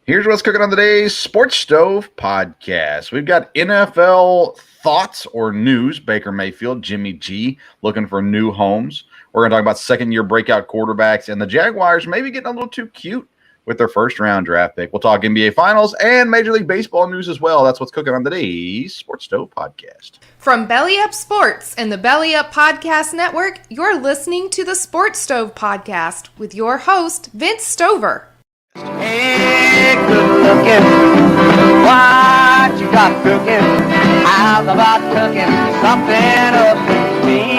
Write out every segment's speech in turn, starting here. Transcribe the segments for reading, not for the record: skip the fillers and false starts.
Here's what's cooking on today's Sports Stove podcast. We've got NFL thoughts or news. Baker Mayfield, Jimmy G looking for new homes. We're going to talk about second-year breakout quarterbacks and the Jaguars maybe getting a little too cute with their first-round draft pick. We'll talk NBA Finals and Major League Baseball news as well. That's what's cooking on today's Sports Stove podcast. From Belly Up Sports and the Belly Up Podcast Network, you're listening to the Sports Stove podcast with your host, Vince Stover. Hey, good looking, what you got cooking? How's about cooking something up with me?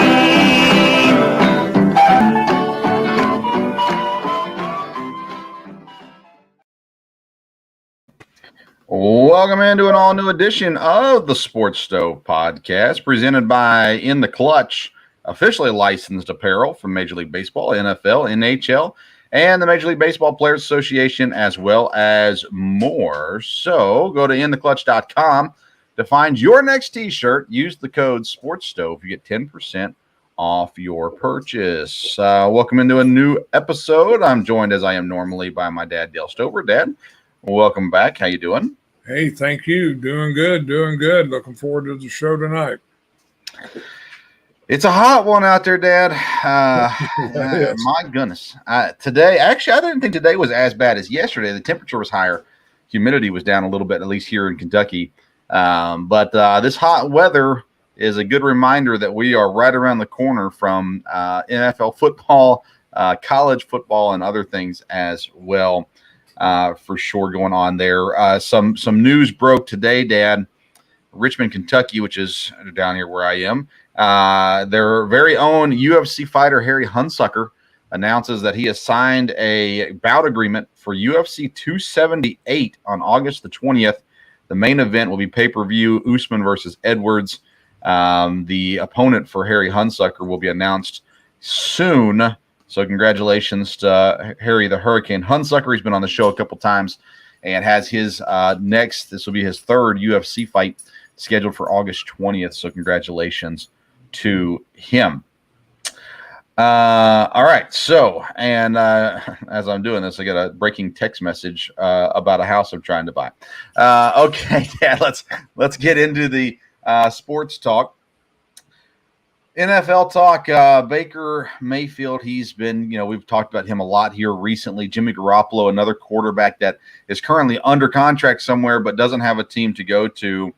Welcome into an all-new edition of the Sports Stove podcast, presented by In the Clutch, officially licensed apparel from Major League Baseball, NFL, NHL, and the Major League Baseball Players Association, as well as more. So go to intheclutch.com to find your next t-shirt. Use the code SPORTSSTOVE. You get 10% off your purchase. Welcome into a new episode. I'm joined, as I am normally, by my dad, Dale Stover. Dad, welcome back. How you doing? Hey, thank you. Doing good. Looking forward to the show tonight. It's a hot one out there, Dad. Yes. My goodness. Today, actually, I didn't think today was as bad as yesterday. The temperature was higher. Humidity was down a little bit, at least here in Kentucky. But this hot weather is a good reminder that we are right around the corner from NFL football, college football, and other things as well, for sure going on there. Some news broke today, Dad. Richmond, Kentucky, which is down here where I am. Their very own UFC fighter, Harry Hunsucker, announces that he has signed a bout agreement for UFC 278 on August the 20th. The main event will be pay-per-view Usman versus Edwards. The opponent for Harry Hunsucker will be announced soon. So congratulations to Harry the Hurricane Hunsucker. He's been on the show a couple times and has his this will be his third UFC fight scheduled for August 20th. So congratulations to him. All right. So, and as I'm doing this, I got a breaking text message about a house I'm trying to buy. Okay, Dad, let's get into the sports talk. NFL talk, Baker Mayfield, he's been, we've talked about him a lot here recently. Jimmy Garoppolo, another quarterback that is currently under contract somewhere but doesn't have a team to go to.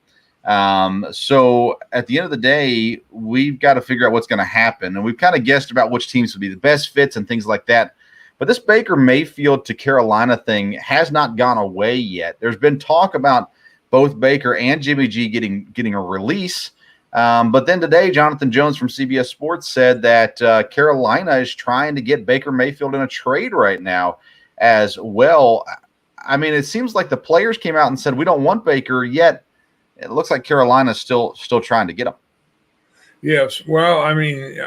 So at the end of the day, we've got to figure out what's going to happen. And we've kind of guessed about which teams would be the best fits and things like that. But this Baker Mayfield to Carolina thing has not gone away yet. There's been talk about both Baker and Jimmy G getting a release. But then today, Jonathan Jones from CBS Sports said that Carolina is trying to get Baker Mayfield in a trade right now as well. I mean, it seems like the players came out and said, we don't want Baker, yet it looks like Carolina's still trying to get him. Yes. Well, I mean,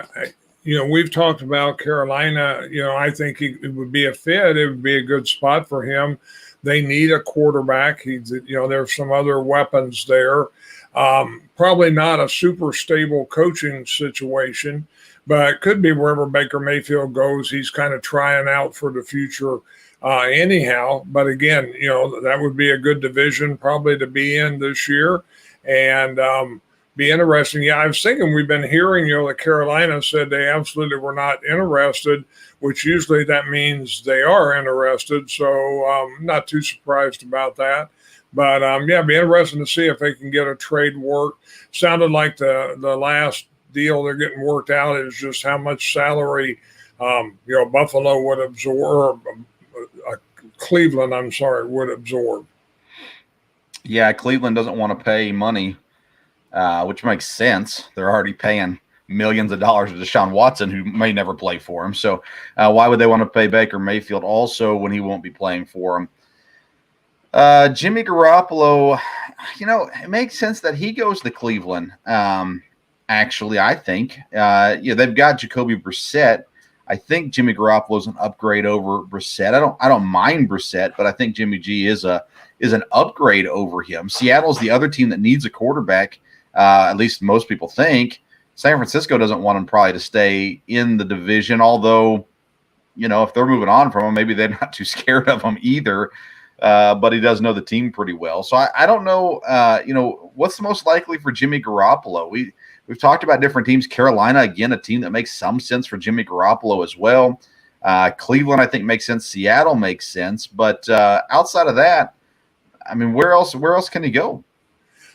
we've talked about Carolina. I think it would be a fit. It would be a good spot for him. They need a quarterback. There's some other weapons there. Probably not a super stable coaching situation, but it could be wherever Baker Mayfield goes. He's kind of trying out for the future anyhow. But again, that would be a good division probably to be in this year and be interesting. Yeah, I was thinking we've been hearing, that Carolina said they absolutely were not interested, which usually that means they are interested. So not too surprised about that. But, it'd be interesting to see if they can get a trade work. Sounded like the last deal they're getting worked out is just how much salary, Buffalo would absorb, Cleveland, would absorb. Yeah, Cleveland doesn't want to pay money, which makes sense. They're already paying millions of dollars to Deshaun Watson, who may never play for him. So why would they want to pay Baker Mayfield also when he won't be playing for him? Jimmy Garoppolo, it makes sense that he goes to Cleveland. Actually, I think, they've got Jacoby Brissett. I think Jimmy Garoppolo is an upgrade over Brissett. I don't mind Brissett, but I think Jimmy G is an upgrade over him. Seattle's the other team that needs a quarterback. At least most people think. San Francisco doesn't want him probably to stay in the division, although, if they're moving on from him, maybe they're not too scared of him either. but he does know the team pretty well. So I don't know, what's the most likely for Jimmy Garoppolo? We've talked about different teams. Carolina, again, a team that makes some sense for Jimmy Garoppolo as well. Cleveland, I think, makes sense. Seattle makes sense. But outside of that, I mean, where else can he go?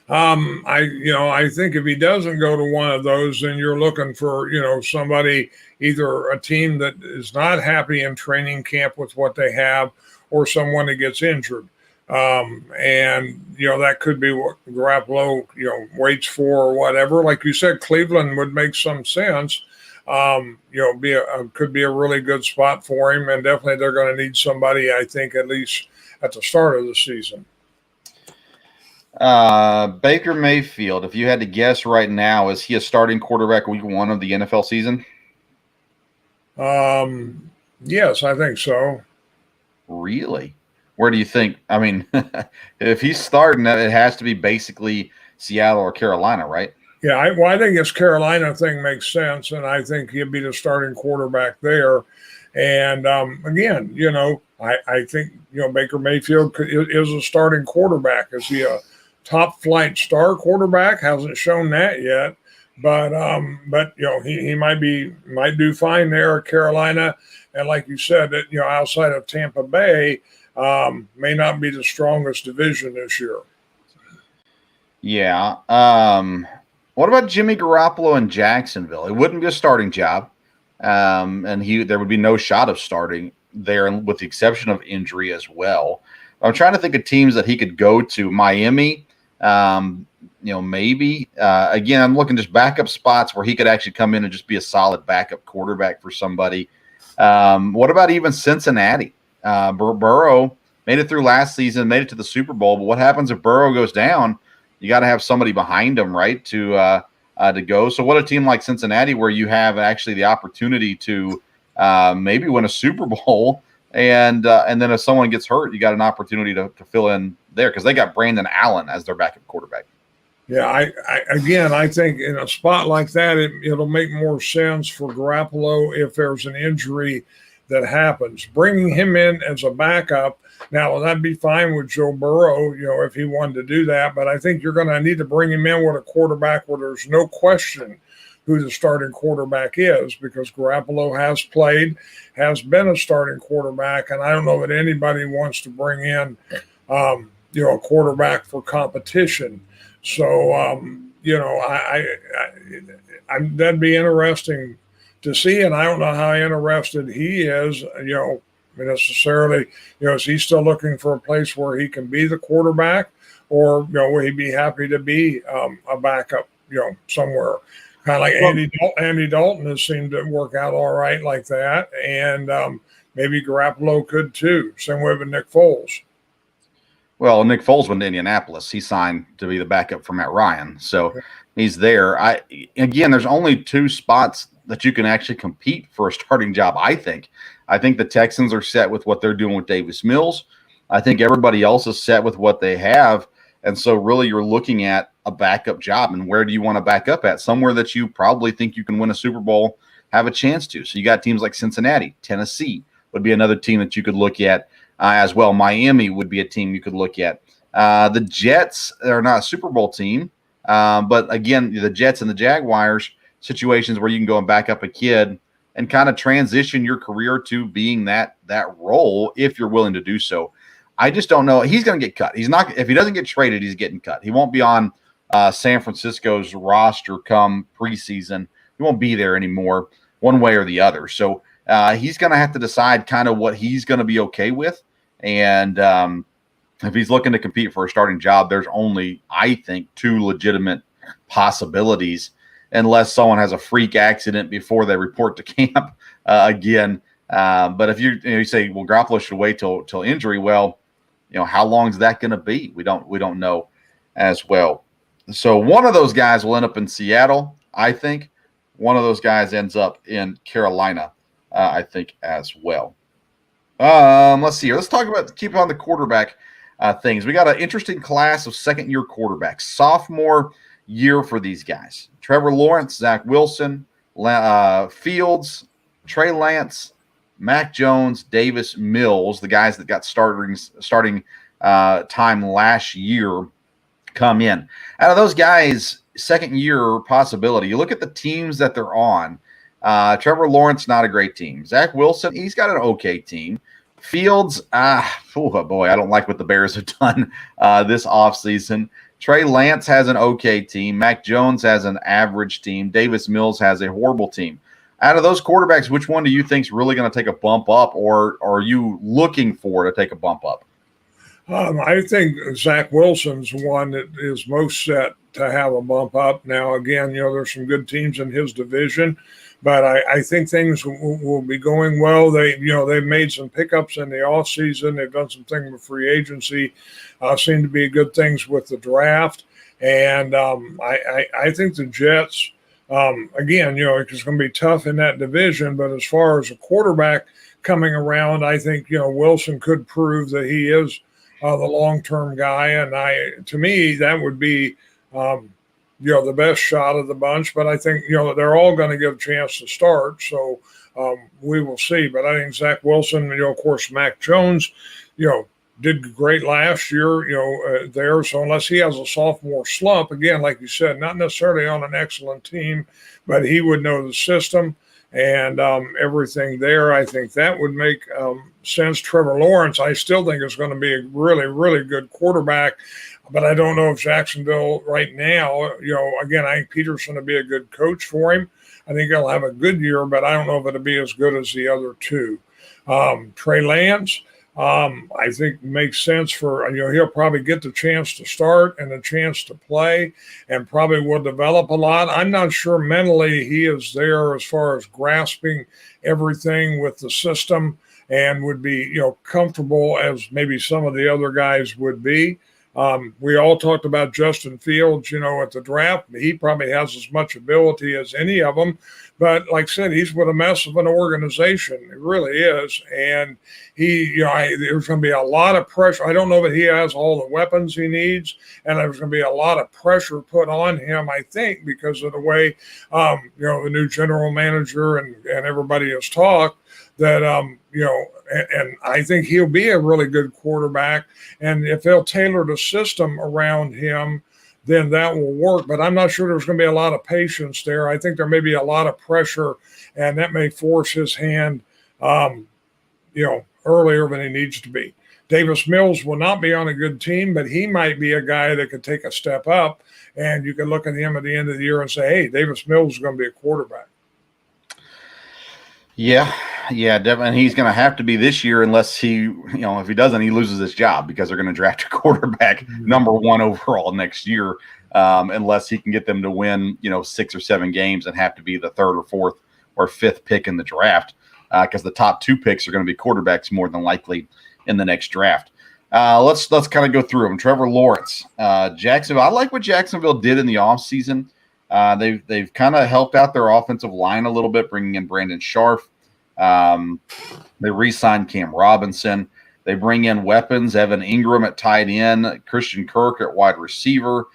I think if he doesn't go to one of those, then you're looking for, somebody, either a team that is not happy in training camp with what they have, or someone that gets injured. That could be what Garoppolo, waits for or whatever. Like you said, Cleveland would make some sense. Could be a really good spot for him, and definitely they're going to need somebody, I think, at least at the start of the season. Baker Mayfield, if you had to guess right now, is he a starting quarterback week 1 of the NFL season? Yes, I think so. Really? Where do you think? I mean, if he's starting, it has to be basically Seattle or Carolina, right? Yeah, I think this Carolina thing makes sense, and I think he'd be the starting quarterback there. And again, I think Baker Mayfield is a starting quarterback. Is he a top flight star quarterback? Hasn't shown that yet, but he might do fine there at Carolina. And like you said, that outside of Tampa Bay, may not be the strongest division this year. Yeah. What about Jimmy Garoppolo in Jacksonville? It wouldn't be a starting job, and there would be no shot of starting there, with the exception of injury as well. I'm trying to think of teams that he could go to. Miami, maybe. Again, I'm looking just backup spots where he could actually come in and just be a solid backup quarterback for somebody. What about even Cincinnati? Burrow made it through last season, made it to the Super Bowl, but what happens if Burrow goes down? You got to have somebody behind him, right, to go. So what a team like Cincinnati, where you have actually the opportunity to maybe win a Super Bowl, and then if someone gets hurt, you got an opportunity to fill in there, because they got Brandon Allen as their backup quarterback. Yeah, I think in a spot like that, it'll make more sense for Garoppolo if there's an injury that happens. Bringing him in as a backup, now that'd be fine with Joe Burrow, if he wanted to do that. But I think you're going to need to bring him in with a quarterback where there's no question who the starting quarterback is, because Garoppolo has been a starting quarterback, and I don't know that anybody wants to bring in, a quarterback for competition. So, that'd be interesting to see, and I don't know how interested he is, necessarily, is he still looking for a place where he can be the quarterback, or, will he be happy to be a backup, somewhere? Kind of like Andy Dalton has seemed to work out all right like that, and maybe Garoppolo could too. Same way with Nick Foles. Well, Nick Foles went to Indianapolis. He signed to be the backup for Matt Ryan, so he's there. There's only 2 spots that you can actually compete for a starting job, I think. I think the Texans are set with what they're doing with Davis Mills. I think everybody else is set with what they have. And so really you're looking at a backup job. And where do you want to back up at? Somewhere that you probably think you can win a Super Bowl, have a chance to. So you got teams like Cincinnati. Tennessee would be another team that you could look at as well. Miami would be a team you could look at. The Jets are not a Super Bowl team. But again, the Jets and the Jaguars, situations where you can go and back up a kid and kind of transition your career to being that role if you're willing to do so. I just don't know. He's going to get cut. He's not. If he doesn't get traded, he's getting cut. He won't be on San Francisco's roster come preseason. He won't be there anymore, one way or the other. So he's going to have to decide kind of what he's going to be okay with. And if he's looking to compete for a starting job, there's only, I think, 2 legitimate possibilities, unless someone has a freak accident before they report to camp again. But if you say, well, Garoppolo should wait till injury, well, how long is that going to be? We don't know as well. So one of those guys will end up in Seattle, I think. One of those guys ends up in Carolina, I think, as well. Let's see here. Let's talk about keep on the quarterback things. We got an interesting class of second-year quarterbacks. Sophomore year for these guys: Trevor Lawrence, Zach Wilson, Fields, Trey Lance, Mac Jones, Davis Mills, the guys that got starting time last year, come in. Out of those guys, second year possibility. You look at the teams that they're on. Trevor Lawrence, not a great team. Zach Wilson, he's got an okay team. Fields, oh boy, I don't like what the Bears have done this offseason. Trey Lance has an okay team. Mac Jones has an average team. Davis Mills has a horrible team. Out of those quarterbacks, which one do you think is really going to take a bump up, or are you looking for to take a bump up? I think Zach Wilson's one that is most set to have a bump up. Now, again, there's some good teams in his division, but I think things will be going well. They've made some pickups in the offseason. They've done some things with free agency. Seem to be good things with the draft. And I think the Jets, again, it's going to be tough in that division. But as far as a quarterback coming around, I think, Wilson could prove that he is the long-term guy. And to me, that would be, the best shot of the bunch. But I think, they're all going to get a chance to start. So we will see. But I think Zach Wilson, of course, Mac Jones, did great last year, there. So unless he has a sophomore slump, again, like you said, not necessarily on an excellent team, but he would know the system and everything there. I think that would make sense. Trevor Lawrence, I still think is going to be a really, really good quarterback, but I don't know if Jacksonville right now, again, I think Peterson will be a good coach for him. I think he'll have a good year, but I don't know if it'll be as good as the other two. Trey Lance, I think makes sense for, he'll probably get the chance to start and a chance to play and probably will develop a lot. I'm not sure mentally he is there as far as grasping everything with the system and would be, comfortable as maybe some of the other guys would be. We all talked about Justin Fields, at the draft. He probably has as much ability as any of them. But like I said, he's with a mess of an organization. It really is. And there's going to be a lot of pressure. I don't know that he has all the weapons he needs. And there's going to be a lot of pressure put on him, I think, because of the way, the new general manager and everybody has talked. That, and I think he'll be a really good quarterback. And if they'll tailor the system around him, then that will work. But I'm not sure there's going to be a lot of patience there. I think there may be a lot of pressure, and that may force his hand, earlier than he needs to be. Davis Mills will not be on a good team, but he might be a guy that could take a step up. And you can look at him at the end of the year and say, hey, Davis Mills is going to be a quarterback. Yeah, definitely. And he's going to have to be this year unless he, if he doesn't, he loses his job because they're going to draft a quarterback number 1 overall next year, unless he can get them to win, 6 or 7 games and have to be the 3rd or 4th or 5th pick in the draft because the top 2 picks are going to be quarterbacks more than likely in the next draft. Let's kind of go through them. Trevor Lawrence, Jacksonville. I like what Jacksonville did in the offseason. They've kind of helped out their offensive line a little bit, bringing in Brandon Sharf. They re-signed Cam Robinson. They bring in weapons, Evan Ingram at tight end, Christian Kirk at wide receiver.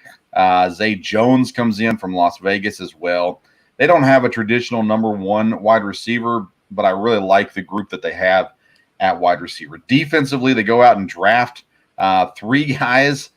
Zay Jones comes in from Las Vegas as well. They don't have a traditional number 1 wide receiver, but I really like the group that they have at wide receiver. Defensively, they go out and draft 3 guys.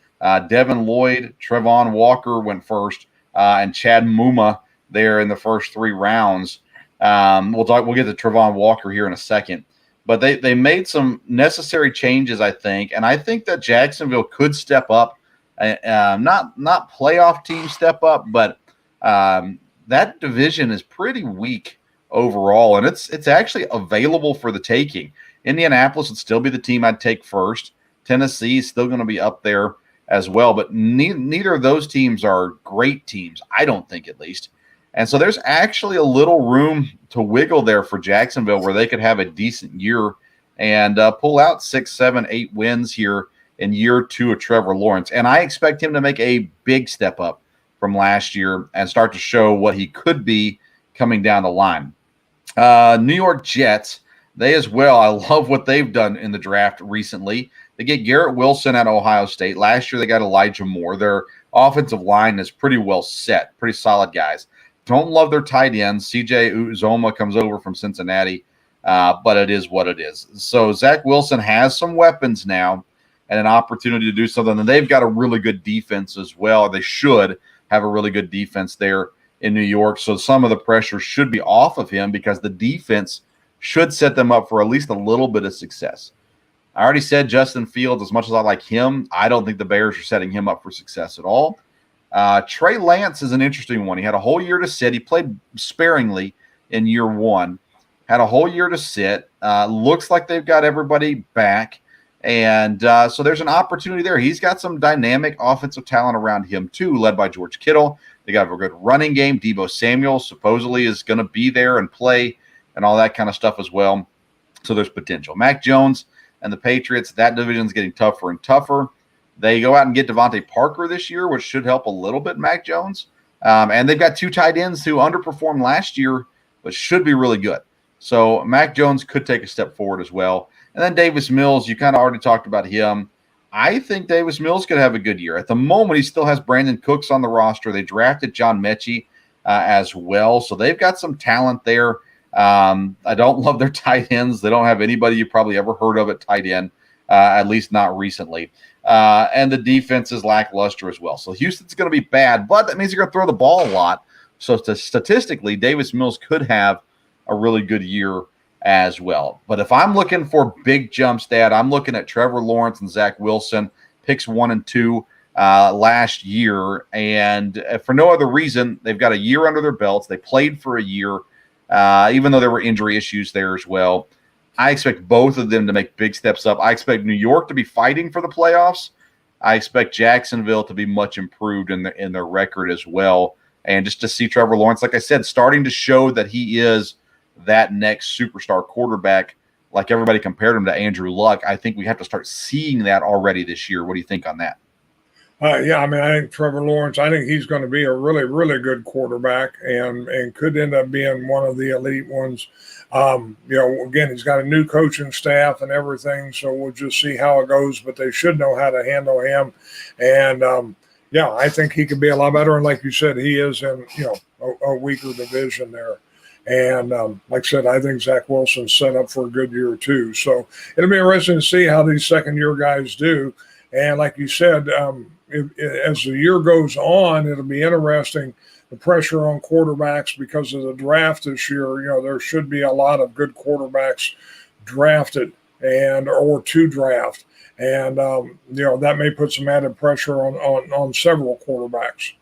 Devin Lloyd, Trevon Walker went first, and Chad Muma there in the first 3 rounds. We'll get to Trevon Walker here in a second, but they made some necessary changes, I think, and I think that Jacksonville could step up, not playoff team step up, but that division is pretty weak overall, and it's actually available for the taking. Indianapolis would still be the team I'd take first. Tennessee is still going to be up there as well, but neither of those teams are great teams, I don't think, at least. And so there's actually a little room to wiggle there for Jacksonville where they could have a decent year and pull out 6, 7, 8 wins here in year 2 of Trevor Lawrence. And I expect him to make a big step up from last year and start to show what he could be coming down the line. New York Jets, they as well, I love what they've done in the draft recently. They get Garrett Wilson at Ohio State. Last year they got Elijah Moore. Their offensive line is pretty well set, pretty solid guys. Don't love their tight ends. CJ Uzoma comes over from Cincinnati. but it is what it is. So Zach Wilson has some weapons now and an opportunity to do something. And they've got a really good defense as well. They should have a really good defense there in New York. So some of the pressure should be off of him because the defense should set them up for at least a little bit of success. I already said Justin Fields, as much as I like him, I don't think the Bears are setting him up for success at all. Trey Lance is an interesting one. He had a whole year to sit. He played sparingly in year one, had a whole year to sit. Looks like they've got everybody back. And so there's an opportunity there. He's got some dynamic offensive talent around him too, led by George Kittle. They got a good running game. Deebo Samuel supposedly is going to be there and play and all that kind of stuff as well. So there's potential. Mac Jones and the Patriots, that division's getting tougher and tougher. They go out and get Devontae Parker this year, which should help a little bit Mac Jones. And they've got two tight ends who underperformed last year, but should be really good. So Mac Jones could take a step forward as well. And then Davis Mills, you kind of already talked about him. I think Davis Mills could have a good year. At the moment, he still has Brandon Cooks on the roster. They drafted John Mechie as well. So they've got some talent there. I don't love their tight ends. They don't have anybody you probably ever heard of at tight end, at least not recently. And the defense is lackluster as well. So Houston's going to be bad, but that means you're going to throw the ball a lot. So statistically, Davis Mills could have a really good year as well. But if I'm looking for big jumps, Dad, I'm looking at Trevor Lawrence and Zach Wilson, picks 1 and 2 last year. And for no other reason, they've got a year under their belts. They played for a year, even though there were injury issues there as well. I expect both of them to make big steps up. I expect New York to be fighting for the playoffs. I expect Jacksonville to be much improved in their record as well. And just to see Trevor Lawrence, like I said, starting to show that he is that next superstar quarterback, like everybody compared him to Andrew Luck. I think we have to start seeing that already this year. What do you think on that? Yeah, I mean, I think Trevor Lawrence, I think he's going to be a really, really good quarterback and could end up being one of the elite ones. Again, he's got a new coaching staff and everything, so we'll just see how it goes, but they should know how to handle him. And, I think he could be a lot better. And like you said, he is in, a weaker division there. And like I said, I think Zach Wilson's set up for a good year too. So it'll be interesting to see how these second-year guys do. And like you said, as the year goes on, it'll be interesting, the pressure on quarterbacks because of the draft this year. There should be a lot of good quarterbacks drafted or to draft. And, that may put some added pressure on several quarterbacks.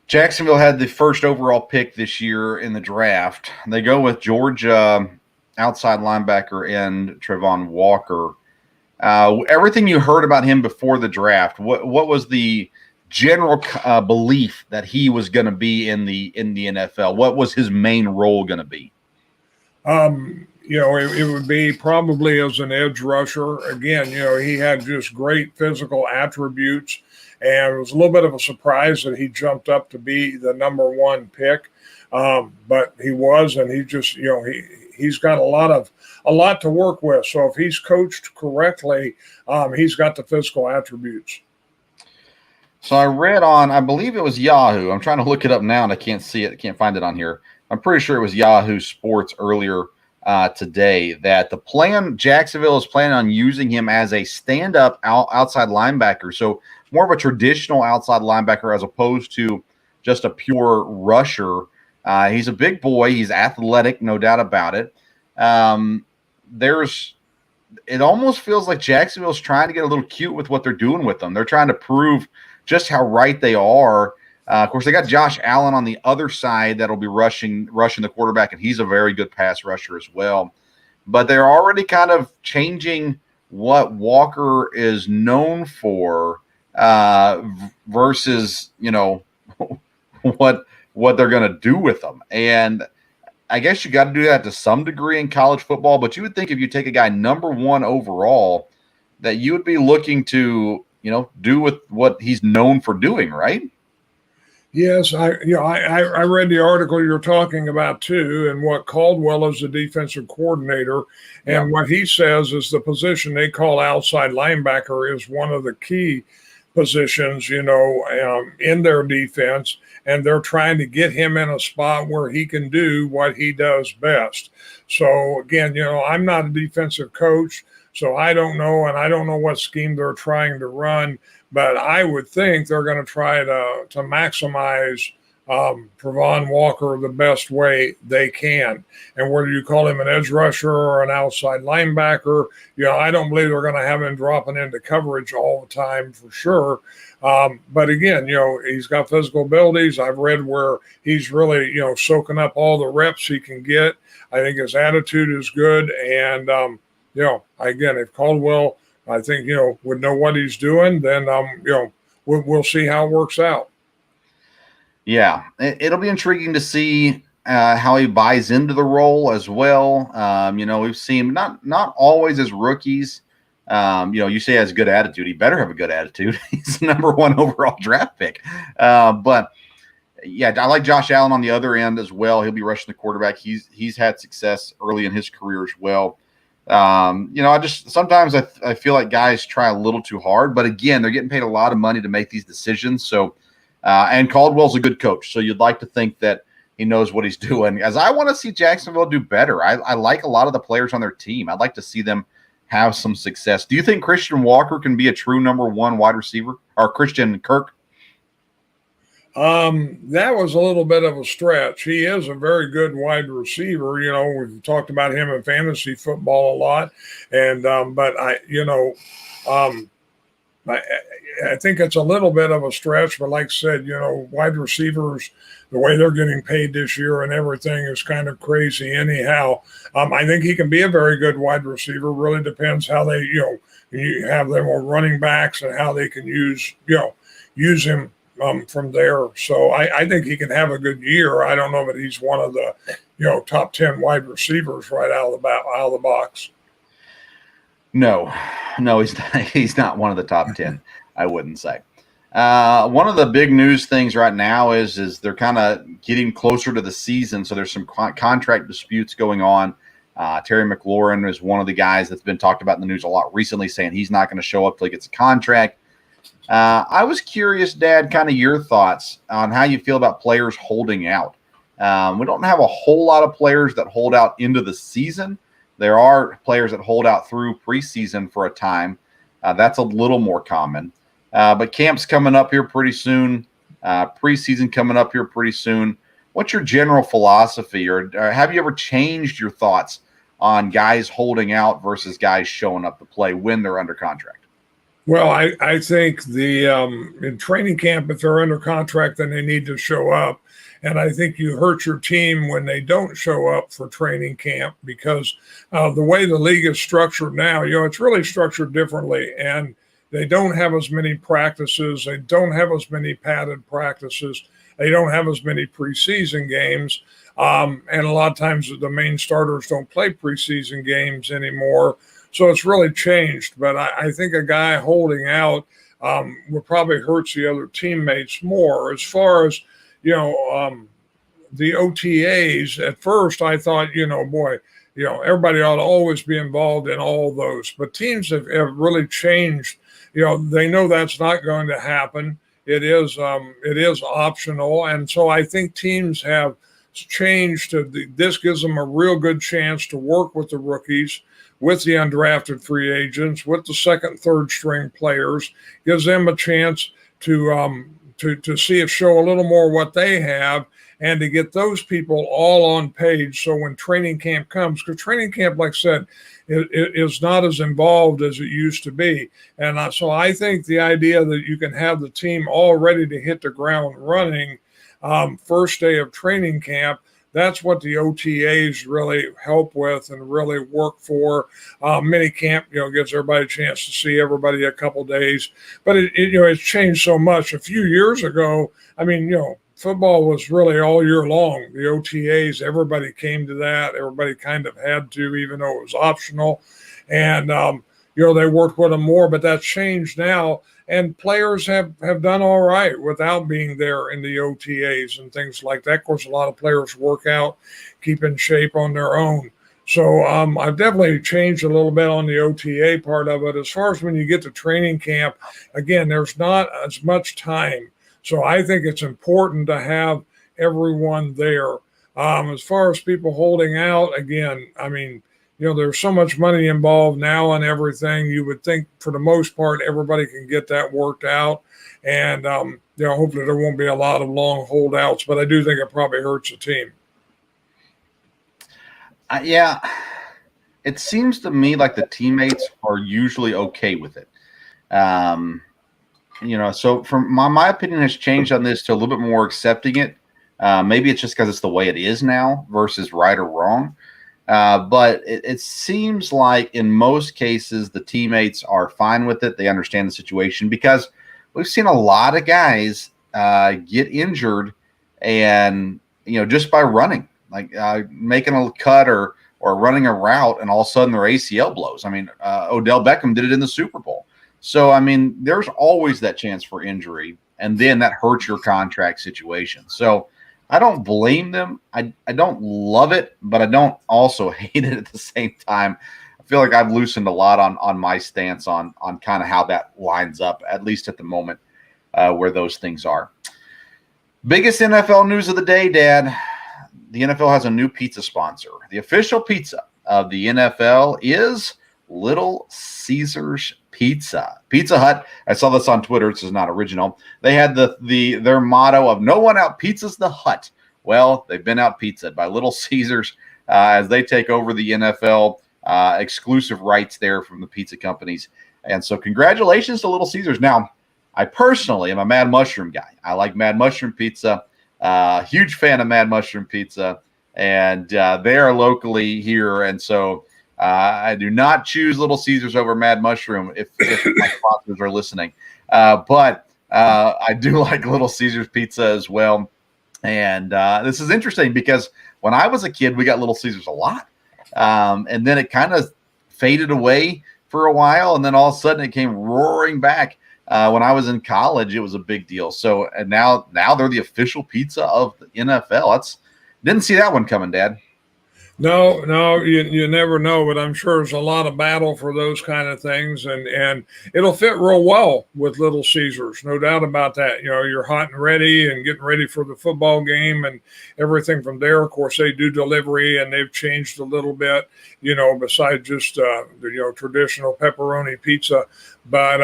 Jacksonville had the first overall pick this year in the draft. They go with Georgia outside linebacker and Trevon Walker. Everything you heard about him before the draft, what was the general belief that he was going to be in the NFL? What was his main role going to be? It would be probably as an edge rusher. Again, he had just great physical attributes. And it was a little bit of a surprise that he jumped up to be the number 1 pick. But he was, and he just, he's got a lot to work with. So if he's coached correctly, he's got the physical attributes. So I read on, I believe it was Yahoo. I'm trying to look it up now and I can't see it. I can't find it on here. I'm pretty sure it was Yahoo Sports earlier today that the plan, Jacksonville is planning on using him as a stand-up outside linebacker. So more of a traditional outside linebacker as opposed to just a pure rusher. He's a big boy. He's athletic, no doubt about it. It almost feels like Jacksonville's trying to get a little cute with what they're doing with them. They're trying to prove just how right they are. Of course, they got Josh Allen on the other side that'll be rushing the quarterback, and he's a very good pass rusher as well. But they're already kind of changing what Walker is known for versus, what they're going to do with them. And I guess you got to do that to some degree in college football, but you would think if you take a guy number 1 overall that you would be looking to, do with what he's known for doing, right? Yes, I read the article you're talking about too, and what Caldwell is the defensive coordinator, and what he says is the position they call outside linebacker is one of the key positions, in their defense, and they're trying to get him in a spot where he can do what he does best. So again, I'm not a defensive coach, so I don't know, and I don't know what scheme they're trying to run, but I would think they're going to try to maximize Pravon Walker the best way they can. And whether you call him an edge rusher or an outside linebacker, I don't believe they're going to have him dropping into coverage all the time for sure. But again, he's got physical abilities. I've read where he's really, soaking up all the reps he can get. I think his attitude is good. And, again, if Caldwell, I think, would know what he's doing, then, we'll see how it works out. Yeah, it'll be intriguing to see how he buys into the role as well. We've seen not always as rookies. You say he has a good attitude. He better have a good attitude. He's the number 1 overall draft pick. But yeah, I like Josh Allen on the other end as well. He'll be rushing the quarterback. He's had success early in his career as well. Sometimes I feel like guys try a little too hard, but again, they're getting paid a lot of money to make these decisions. So. And Caldwell's a good coach, so you'd like to think that he knows what he's doing. As I want to see Jacksonville do better. I like a lot of the players on their team. I'd like to see them have some success. Do you think Christian Walker can be a true number 1 wide receiver, or Christian Kirk? That was a little bit of a stretch. He is a very good wide receiver. We've talked about him in fantasy football a lot, and I think it's a little bit of a stretch, but like I said, wide receivers, the way they're getting paid this year and everything is kind of crazy anyhow. I think he can be a very good wide receiver. Really depends how they, you have them on running backs and how they can use him from there. So I think he can have a good year. I don't know that he's one of the, top 10 wide receivers right out of the box. No, he's not one of the top 10. I wouldn't say. One of the big news things right now is they're kind of getting closer to the season, so there's some contract disputes going on. Terry McLaurin is one of the guys that's been talked about in the news a lot recently, saying he's not going to show up till he gets a contract. I was curious, Dad, kind of your thoughts on how you feel about players holding out. We don't have a whole lot of players that hold out into the season. There are players that hold out through preseason for a time. That's a little more common. But camp's coming up here pretty soon. Preseason coming up here pretty soon. What's your general philosophy, or have you ever changed your thoughts on guys holding out versus guys showing up to play when they're under contract? Well, I think in training camp, if they're under contract, then they need to show up. And I think you hurt your team when they don't show up for training camp, because the way the league is structured now, it's really structured differently. And they don't have as many practices. They don't have as many padded practices. They don't have as many preseason games. And a lot of times the main starters don't play preseason games anymore. So it's really changed. But I think a guy holding out will probably hurts the other teammates more. As far as, the OTAs, at first I thought, everybody ought to always be involved in all those. But teams have really changed. They know that's not going to happen. It is optional. And so I think teams have changed. This gives them a real good chance to work with the rookies, with the undrafted free agents, with the second, third string players, gives them a chance to show a little more what they have, and to get those people all on page. So when training camp comes, because training camp, like I said, it is not as involved as it used to be. And so I think the idea that you can have the team all ready to hit the ground running first day of training camp, that's what the OTAs really help with and really work for. Mini camp, gives everybody a chance to see everybody a couple days. But it's changed so much. A few years ago, football was really all year long. The OTAs, everybody came to that. Everybody kind of had to, even though it was optional. And, they worked with them more, but that's changed now. And players have done all right without being there in the OTAs and things like that. Of course, a lot of players work out, keep in shape on their own. So I've definitely changed a little bit on the OTA part of it. As far as when you get to training camp, again, there's not as much time. So I think it's important to have everyone there. As far as people holding out, again, I mean, there's so much money involved now and everything. You would think for the most part, everybody can get that worked out. And, hopefully there won't be a lot of long holdouts, but I do think it probably hurts the team. Yeah, it seems to me like the teammates are usually okay with it. So from my opinion has changed on this to a little bit more accepting it. Maybe it's just because it's the way it is now versus right or wrong. But it seems like in most cases, the teammates are fine with it. They understand the situation because we've seen a lot of guys get injured and, just by running. Like making a cut or running a route, and all of a sudden their ACL blows. I mean, Odell Beckham did it in the Super Bowl. So, I mean, there's always that chance for injury, and then that hurts your contract situation. So I don't blame them. I don't love it, but I don't also hate it at the same time. I feel like I've loosened a lot on my stance on kind of how that lines up, at least at the moment where those things are. Biggest NFL news of the day, Dad. The NFL has a new pizza sponsor. The official pizza of the NFL is Little Caesars Pizza. Pizza Hut, I saw this on Twitter. This is not original. They had their motto of "No one out pizzas the Hut." Well, they've been out pizzaed by Little Caesars as they take over the NFL exclusive rights there from the pizza companies. And so congratulations to Little Caesars. Now, I personally am a Mad Mushroom guy. I like Mad Mushroom Pizza. Huge fan of Mad Mushroom Pizza, and they are locally here, and so I do not choose Little Caesars over Mad Mushroom if my sponsors are listening. But I do like Little Caesars Pizza as well, and this is interesting because when I was a kid, we got Little Caesars a lot, and then it kind of faded away for a while, and then all of a sudden it came roaring back. When I was in college, it was a big deal. So, and now they're the official pizza of the NFL. Didn't see that one coming, Dad. No, you never know, but I'm sure there's a lot of battle for those kind of things, and it'll fit real well with Little Caesars, no doubt about that. You're hot and ready and getting ready for the football game and everything from there. Of course, they do delivery, and they've changed a little bit, besides just traditional pepperoni pizza. But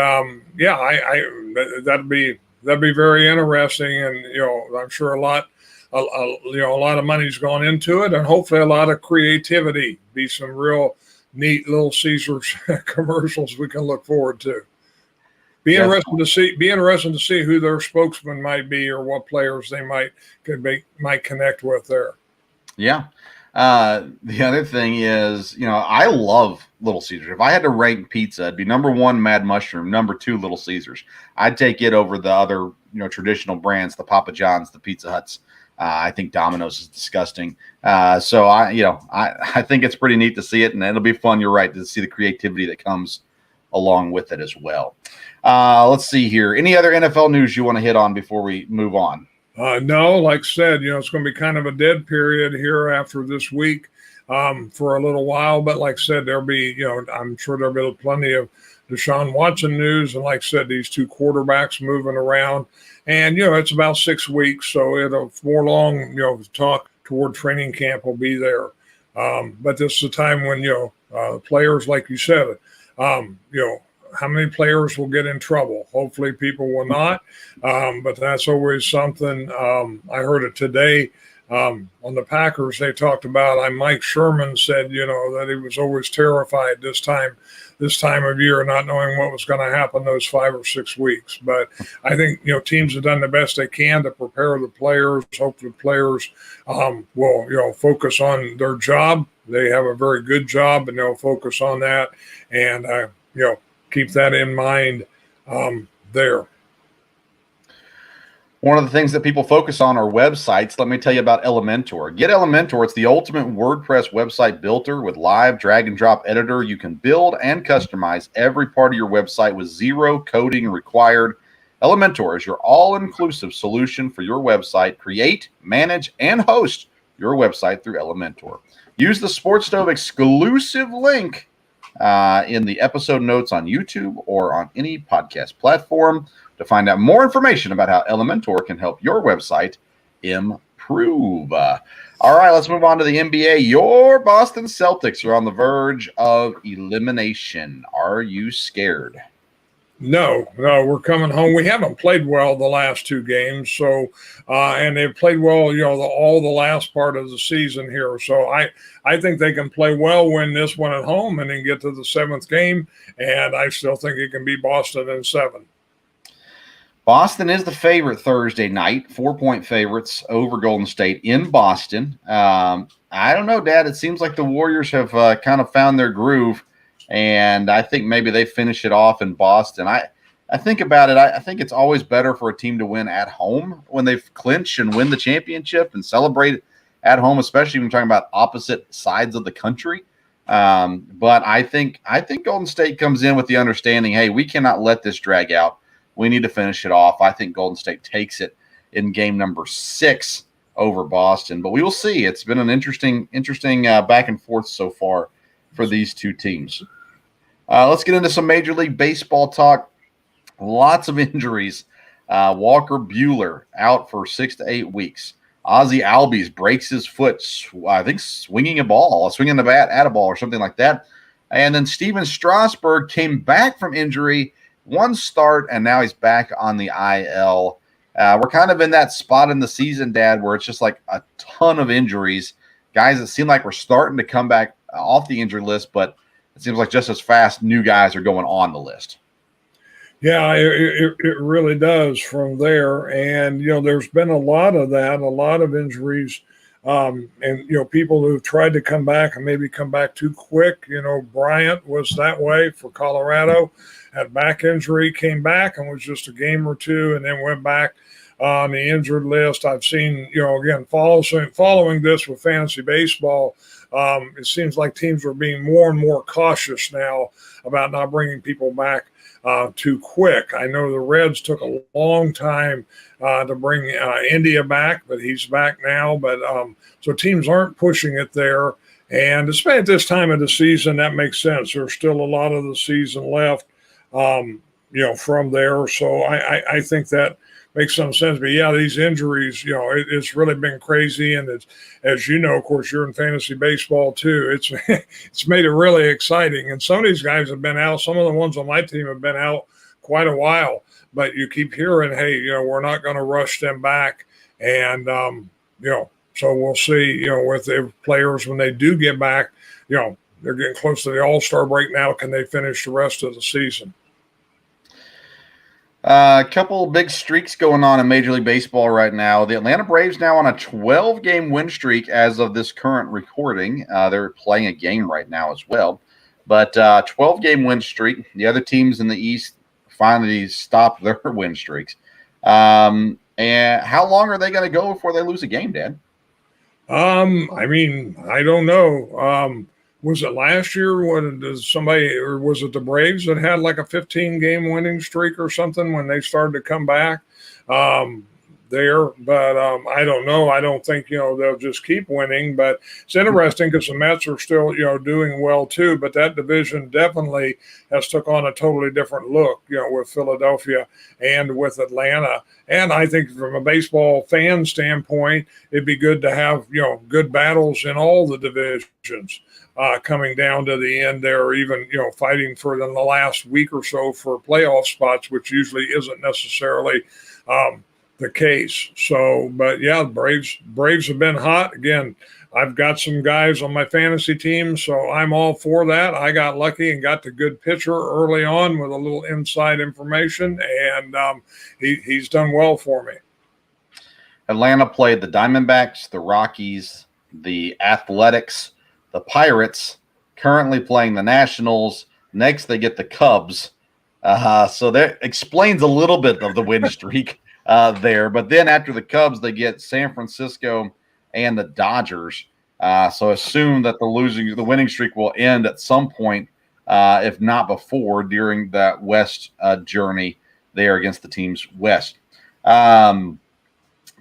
that'd be very interesting, and I'm sure a lot of money's gone into it, and hopefully a lot of creativity. Be some real neat Little Caesars commercials we can look forward to. Be interesting to see who their spokesman might be or what players they might connect with there. Yeah. The other thing is, I love Little Caesars. If I had to rank pizza, it'd be number 1 Mad Mushroom, number 2 Little Caesars. I'd take it over the other, traditional brands, the Papa John's, the Pizza Huts. I think Domino's is disgusting. So I think it's pretty neat to see it, and it'll be fun. You're right, to see the creativity that comes along with it as well. Let's see here. Any other NFL news you want to hit on before we move on? No, like I said, it's going to be kind of a dead period here after this week for a little while. But like I said, there'll be, I'm sure there'll be plenty of Deshaun Watson news. And like I said, these two quarterbacks moving around. And, it's about 6 weeks. So it'll more long, talk toward training camp will be there. But this is a time when, players, like you said, how many players will get in trouble? Hopefully people will not. But that's always something. I heard it today on the Packers. They talked about, Mike Sherman said, that he was always terrified this time of year, not knowing what was going to happen those 5 or 6 weeks. But I think, teams have done the best they can to prepare the players. Hope the players will, focus on their job. They have a very good job, and they'll focus on that. And, keep that in mind there. One of the things that people focus on are websites. Let me tell you about Elementor. Get Elementor. It's the ultimate WordPress website builder with live drag and drop editor. You can build and customize every part of your website with zero coding required. Elementor is your all-inclusive solution for your website. Create, manage, and host your website through Elementor. use the Sports Stove exclusive link in the episode notes on YouTube or on any podcast platform to find out more information about how Elementor can help your website improve. All right, let's move on to the NBA. Your Boston Celtics are on the verge of elimination. Are you scared? No, we're coming home. We haven't played well the last two games, so and they've played well, all the last part of the season here. So I think they can play well, win this one at home, and then get to the seventh game. And I still think it can be Boston in 7. Boston is the favorite Thursday night, 4-point favorites over Golden State in Boston. I don't know, Dad. It seems like the Warriors have kind of found their groove. And I think maybe they finish it off in Boston. I think about it. I think it's always better for a team to win at home when they clinch and win the championship and celebrate at home, especially when you're talking about opposite sides of the country. But I think Golden State comes in with the understanding, hey, we cannot let this drag out. We need to finish it off. I think Golden State takes it in game number 6 over Boston. But we will see. It's been an interesting back and forth so far for these two teams. Let's get into some Major League Baseball talk. Lots of injuries. Walker Buehler out for 6 to 8 weeks. Ozzie Albies breaks his foot, I think, swinging the bat at a ball or something like that. And then Steven Strasburg came back from injury, 1 start, and now he's back on the IL. We're kind of in that spot in the season, Dad, where it's just like a ton of injuries. Guys that seem like we're starting to come back off the injury list, but it seems like just as fast new guys are going on the list. Yeah, it really does from there. And, there's been a lot of that, a lot of injuries. And, people who've tried to come back and maybe come back too quick. Bryant was that way for Colorado, had back injury, came back and was just a game or two and then went back on the injured list. I've seen, again, following this with fantasy baseball, it seems like teams are being more and more cautious now about not bringing people back too quick. I know the Reds took a long time to bring India back, but he's back now. But so teams aren't pushing it there. And especially at this time of the season, that makes sense. There's still a lot of the season left, from there. So I think that makes some sense. But yeah, these injuries, it's really been crazy. And it's, as you know, of course, you're in fantasy baseball too. It's made it really exciting. And some of these guys have been out. Some of the ones on my team have been out quite a while. But you keep hearing, hey, we're not going to rush them back. And so we'll see. With the players when they do get back, they're getting close to the All-Star break now. Can they finish the rest of the season? A couple big streaks going on in Major League Baseball right now. The Atlanta Braves now on a 12-game win streak as of this current recording. They're playing a game right now as well. But 12-game win streak. The other teams in the East finally stopped their win streaks. And how long are they going to go before they lose a game, Dad? I don't know. Was it last year when or was it the Braves that had like a 15-game winning streak or something when they started to come back there? But I don't know. I don't think, they'll just keep winning. But it's interesting because the Mets are still, doing well too. But that division definitely has took on a totally different look, with Philadelphia and with Atlanta. And I think from a baseball fan standpoint, it'd be good to have, good battles in all the divisions. Coming down to the end there, even, fighting for the last week or so for playoff spots, which usually isn't necessarily the case. So, but yeah, Braves have been hot. Again, I've got some guys on my fantasy team, so I'm all for that. I got lucky and got the good pitcher early on with a little inside information, and he's done well for me. Atlanta played the Diamondbacks, the Rockies, the Athletics, the Pirates, currently playing the Nationals. Next, they get the Cubs. So that explains a little bit of the win streak there. But then after the Cubs, they get San Francisco and the Dodgers. So assume that the winning streak will end at some point, if not before, during that West journey there against the teams West.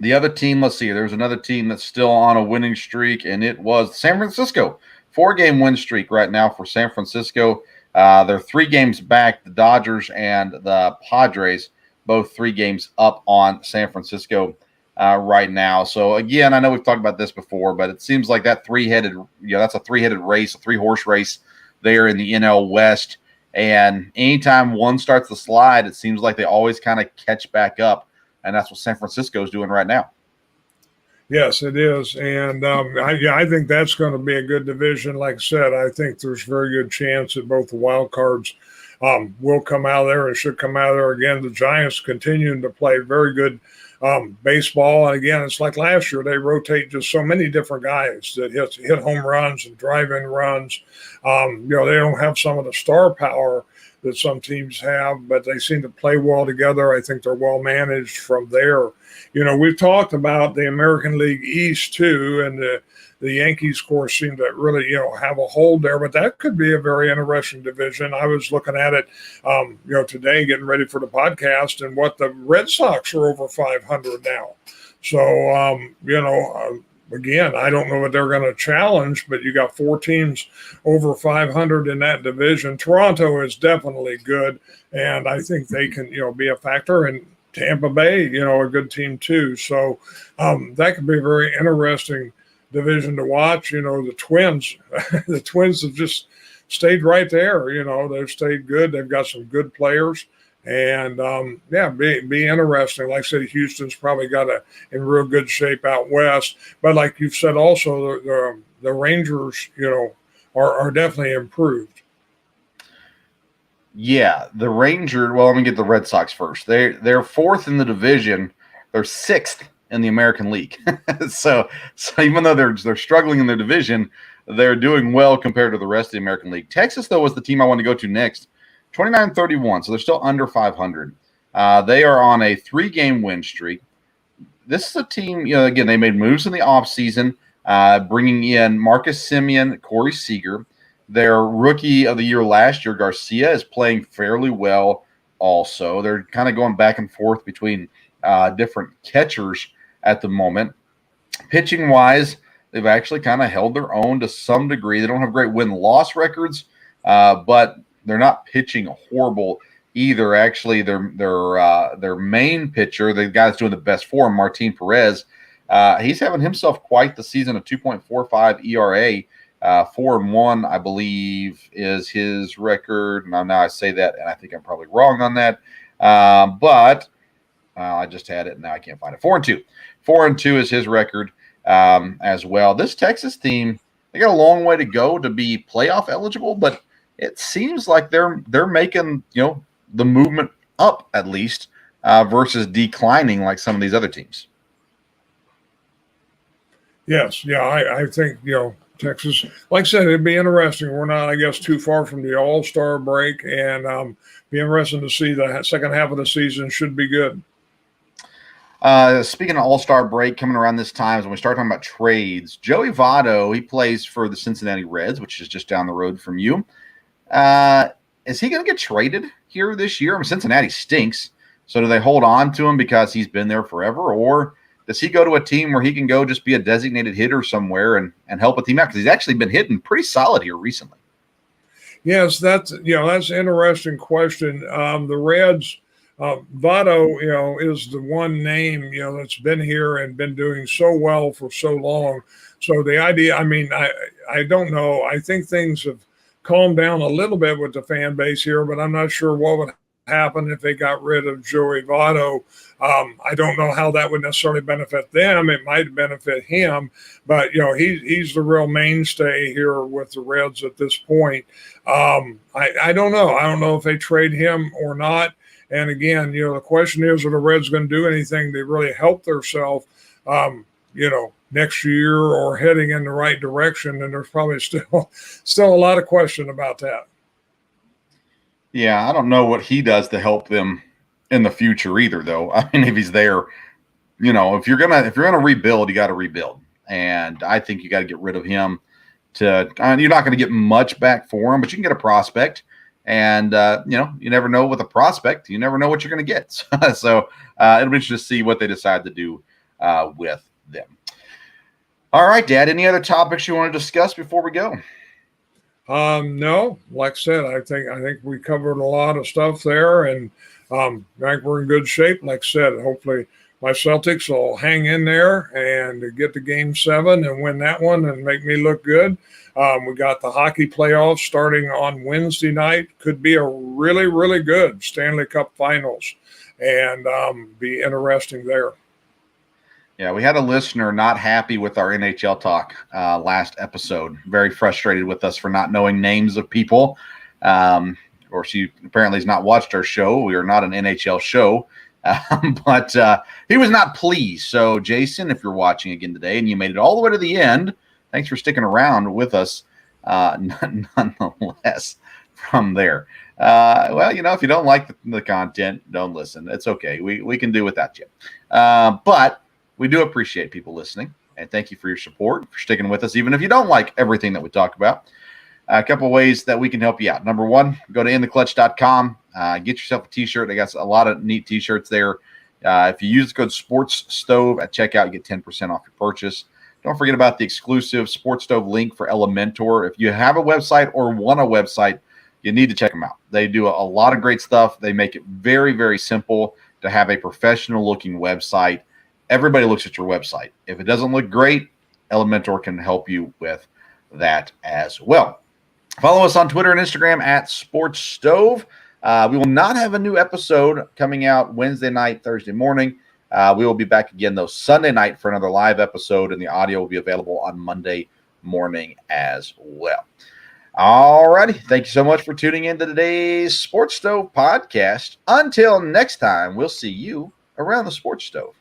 The other team, let's see, there's another team that's still on a winning streak, and it was San Francisco. 4-game win streak right now for San Francisco. They're 3 games back. The Dodgers and the Padres, both 3 games up on San Francisco right now. So, again, I know we've talked about this before, but it seems like that that's a three-headed race, a 3-horse race there in the NL West. And anytime one starts to slide, it seems like they always kind of catch back up. And that's what San Francisco is doing right now. Yes, it is. And I think that's going to be a good division. Like I said, I think there's a very good chance that both the wild cards will come out of there and should come out of there again. The Giants continuing to play very good baseball. And again, it's like last year, they rotate just so many different guys that hit home runs and drive-in runs. They don't have some of the star power that some teams have, but they seem to play well together. I think they're well managed from there. We've talked about the American League East too, and the Yankees, of course, seem to really, have a hold there, but that could be a very interesting division. I was looking at it, today, getting ready for the podcast, and what the Red Sox are over 500 now. So, again, I don't know what they're going to challenge, but you got 4 teams over 500 in that division. Toronto is definitely good, and I think they can, be a factor. And Tampa Bay, a good team too. So that could be a very interesting division to watch. The Twins, the Twins have just stayed right there. They've stayed good. They've got some good players. And, be interesting. Like I said, Houston's probably got in real good shape out west. But like you've said also, the Rangers, are definitely improved. Yeah, the Rangers. Well, let me get the Red Sox first. They're 4th in the division. They're 6th in the American League. so even though they're struggling in their division, they're doing well compared to the rest of the American League. Texas, though, was the team I wanted to go to next. 29-31, so they're still under 500. They are on a 3-game win streak. This is a team, again, they made moves in the offseason, bringing in Marcus Semien, Corey Seager. Their rookie of the year last year, Garcia, is playing fairly well also. They're kind of going back and forth between different catchers at the moment. Pitching-wise, they've actually kind of held their own to some degree. They don't have great win-loss records, but they're not pitching horrible either. Actually, their main pitcher, the guy that's doing the best for him, Martin Perez, he's having himself quite the season, a 2.45 ERA. 4-1, I believe, is his record. Now I say that, and I think I'm probably wrong on that. But I just had it. Now I can't find it. 4-2. 4-2 is his record as well. This Texas team, they got a long way to go to be playoff eligible, but it seems like they're making the movement up at least versus declining like some of these other teams. Yes, yeah, I think Texas, like I said, it'd be interesting. We're not, I guess, too far from the All-Star break, and be interesting to see the second half of the season. Should be good. Speaking of All-Star break coming around this time, when we start talking about trades, Joey Votto, he plays for the Cincinnati Reds, which is just down the road from you. Is he going to get traded here this year? I mean, Cincinnati stinks. So do they hold on to him because he's been there forever? Or does he go to a team where he can go just be a designated hitter somewhere and help a team out? Because he's actually been hitting pretty solid here recently. Yes, that's an interesting question. The Reds, Votto, is the one name, that's been here and been doing so well for so long. So the idea, I don't know. I think things have calmed down a little bit with the fan base here, but I'm not sure what would happen if they got rid of Joey Votto. I don't know how that would necessarily benefit them. It might benefit him, but he's the real mainstay here with the Reds at this point. I don't know. I don't know if they trade him or not. And again, the question is, are the Reds going to do anything to really help themselves, next year or heading in the right direction? And there's probably still a lot of question about that. Yeah, I don't know what he does to help them in the future either, though. I mean, if he's there, if you're gonna rebuild, you got to rebuild, and I think you got to get rid of him. You're not going to get much back for him, but you can get a prospect, and you never know with a prospect. You never know what you're going to get. So it'll be interesting to see what they decide to do with them. All right, Dad, any other topics you want to discuss before we go? No, like I said, I think we covered a lot of stuff there, and I think we're in good shape. Like I said, hopefully my Celtics will hang in there and get to Game 7 and win that one and make me look good. We got the hockey playoffs starting on Wednesday night. Could be a really, really good Stanley Cup Finals, and be interesting there. Yeah, we had a listener not happy with our NHL talk last episode. Very frustrated with us for not knowing names of people. Or she apparently has not watched our show. We are not an NHL show. But he was not pleased. So, Jason, if you're watching again today and you made it all the way to the end, thanks for sticking around with us nonetheless from there. Well, if you don't like the content, don't listen. It's okay. We can do without you. But we do appreciate people listening, and thank you for your support, for sticking with us, even if you don't like everything that we talk about. A couple of ways that we can help you out. Number one, go to intheclutch.com. Get yourself a T-shirt. They got a lot of neat T-shirts there. If you use the code SPORTSSTOVE at checkout, you get 10% off your purchase. Don't forget about the exclusive Sports Stove link for Elementor. If you have a website or want a website, you need to check them out. They do a lot of great stuff. They make it very, very simple to have a professional-looking website. Everybody looks at your website. If it doesn't look great, Elementor can help you with that as well. Follow us on Twitter and Instagram at SportsStove. We will not have a new episode coming out Wednesday night, Thursday morning. We will be back again, though, Sunday night for another live episode, and the audio will be available on Monday morning as well. All righty. Thank you so much for tuning in to today's Sports Stove podcast. Until next time, we'll see you around the Sports Stove.